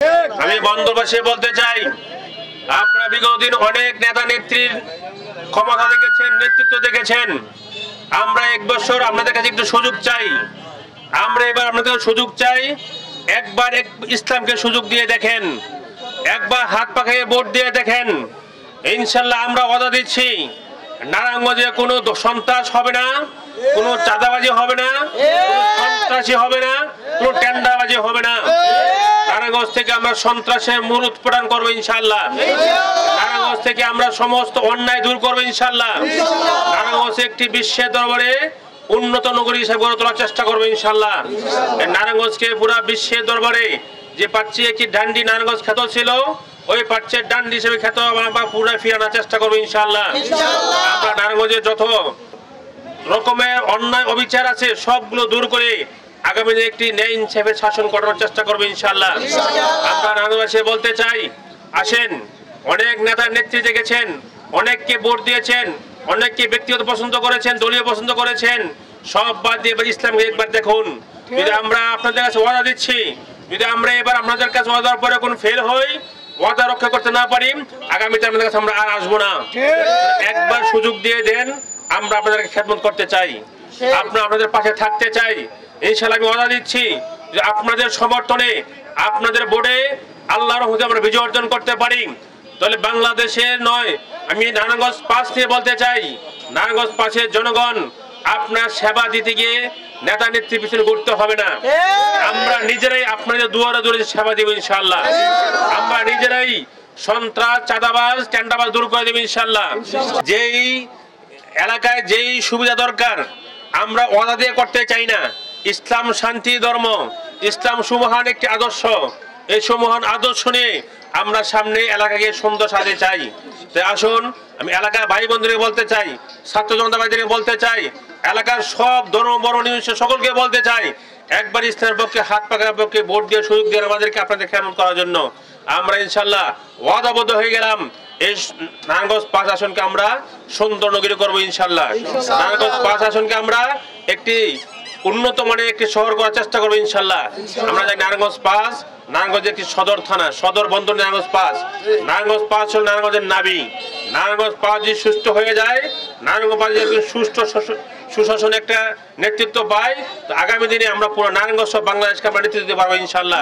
আমি বন্দরবাসী বলতে চাই, আপনারা বিগত দিন অনেক নেতা নেত্রীর ক্ষমতা দেখেছেন, নেতৃত্ব দেখেছেন। আমরা এক বছর আপনাদের কাছে একটু সুযোগ চাই। আমরা এবার আপনাদের সুযোগ চাই, একবার ইসলামকে সুযোগ দিয়ে দেখেন, একবার হাত পাখিয়ে ভোট দিয়ে দেখেন। ইনশাল্লাহ আমরা ওয়াদা দিচ্ছি, নারায়ণগঞ্জে কোনো সন্ত্রাস হবে না, কোনো চাঁদাবাজি হবে না, সন্ত্রাসী হবে না, কোনো টেন্ডারবাজি হবে না। নারায়ণগঞ্জ থেকে আমরা সন্ত্রাসের মূল উৎপাদন করবো ইনশাল্লাহ। নারায়ণগঞ্জ থেকে আমরা সমস্ত অন্যায় দূর করবো ইনশাল্লাহ। নারায়ণগঞ্জ একটি বিশ্বের দরবারে উন্নত নগরী হিসেবে গড়ে তোলার চেষ্টা করবো ইনশাল্লাহ। নারায়ণগঞ্জকে পুরা বিশ্বের দরবারে যে পাচ্ছি একটি ডান্ডি নারায়ণগঞ্জ খ্যাত ছিল, ওই পাচ্ছের ডান্ডি হিসেবে খ্যাত আমরা পুরো ফিরানোর চেষ্টা করবো ইনশাল্লাহ। আমরা নারায়ণগঞ্জে যত রকমের অন্যায় অবিচার আছে সবগুলো দূর করে আগামী দিনে একটি ন্যায় হিসেবে শাসন করার চেষ্টা করবো ইনশাল্লাহ। আমরা নারায়ণগঞ্জে বলতে চাই, আসেন, অনেক নেতা নেত্রী দেখেছেন, অনেককে ভোট দিয়েছেন, অনেককে ব্যক্তিগত পছন্দ করেছেন, দলীয় পছন্দ করেছেন, সব বাদ দিয়ে এবার ইসলামকে একবার দেখুন। যদি আমরা আপনাদের কাছে ওয়াদা দিচ্ছি, যদি আমরা এবার আপনাদের কাছে ওয়াদার পরে কোন ফেল হই, ওয়াদা রক্ষা করতে না পারি, আগামীতে আপনাদের কাছে আমরা আর আসবো না। একবার সুযোগ দিয়ে দেন, আমরা আপনাদেরকে খেদমত করতে চাই, আপনাদের পাশে থাকতে চাই। ইনশাআল্লাহ আমি ওয়াদা দিচ্ছি যে আপনাদের সমর্থনে, আপনাদের ভোটে আল্লাহর রহমতে আমরা বিজয় অর্জন করতে পারি। তাহলে বাংলাদেশের নয়, আমি নারায়ণগঞ্জ 5 নিয়ে বলতে চাই, নারায়ণগঞ্জ 5-এর জনগণ আপনার সেবা দিতে গিয়ে নেতা নেত্রীর পিছনে ঘুরতে হবে না। আমরা নিজেরাই আপনাদের দুয়ারে দুয়ারে সেবা দেব ইনশাআল্লাহ। আমরা নিজেরাই সন্ত্রাস, চাঁদাবাজ, টেন্ডারবাজ দূর করে দেব ইনশাআল্লাহ। যেই এলাকায় যেই সুবিধা দরকার আমরা ওয়াদা দিয়ে করতে চাই না। ইসলাম শান্তি ধর্ম, ইসলাম সুমহান একটি আদর্শ। এই সুমহান আদর্শ নিয়ে আমরা সামনে এলাকাকে সুন্দর সাজাতে চাই। তাই আসুন, আমি এলাকার ভাই বন্ধুদের বলতে চাই, ছাত্র জনতা ভাইদের বলতে চাই, এলাকার সব ধর্ম বর্ণ নির্বিশেষে সকলকে বলতে চাই, একবার ইসলামের পক্ষে হাত পাখার পক্ষে ভোট দিয়ে সুযোগ দিয়ে আমাদেরকে আপনাদের খেদমত করার জন্য। আমরা ইনশাল্লাহ ওয়াদাবদ্ধ হয়ে গেলাম, এই নারায়ণগঞ্জ 5 আসনকে আমরা সুন্দর নগরী করবো ইনশাল্লাহ। নারায়ণগঞ্জ 5 আসনকে আমরা একটি উন্নত মানের একটি শহর করার চেষ্টা করবো ইনশাল্লাহ। আমরা জানি নারায়ণগঞ্জ 5 নারায়ণগঞ্জের একটি সদর থানা, সদর বন্দর নারায়ণগঞ্জ 5। নারায়ণগঞ্জ 5 হল নারায়ণগঞ্জের নাবি। নারায়ণগঞ্জ 5 যদি সুস্থ হয়ে যায়, নারায়ণগঞ্জ 5 যদি সুস্থ সুশাসন একটা নেতৃত্ব পায়, তো আগামী দিনে আমরা পুরো নারায়ণগঞ্জ সহ বাংলাদেশকে আমরা নেতৃত্ব দিতে পারবো ইনশাল্লাহ।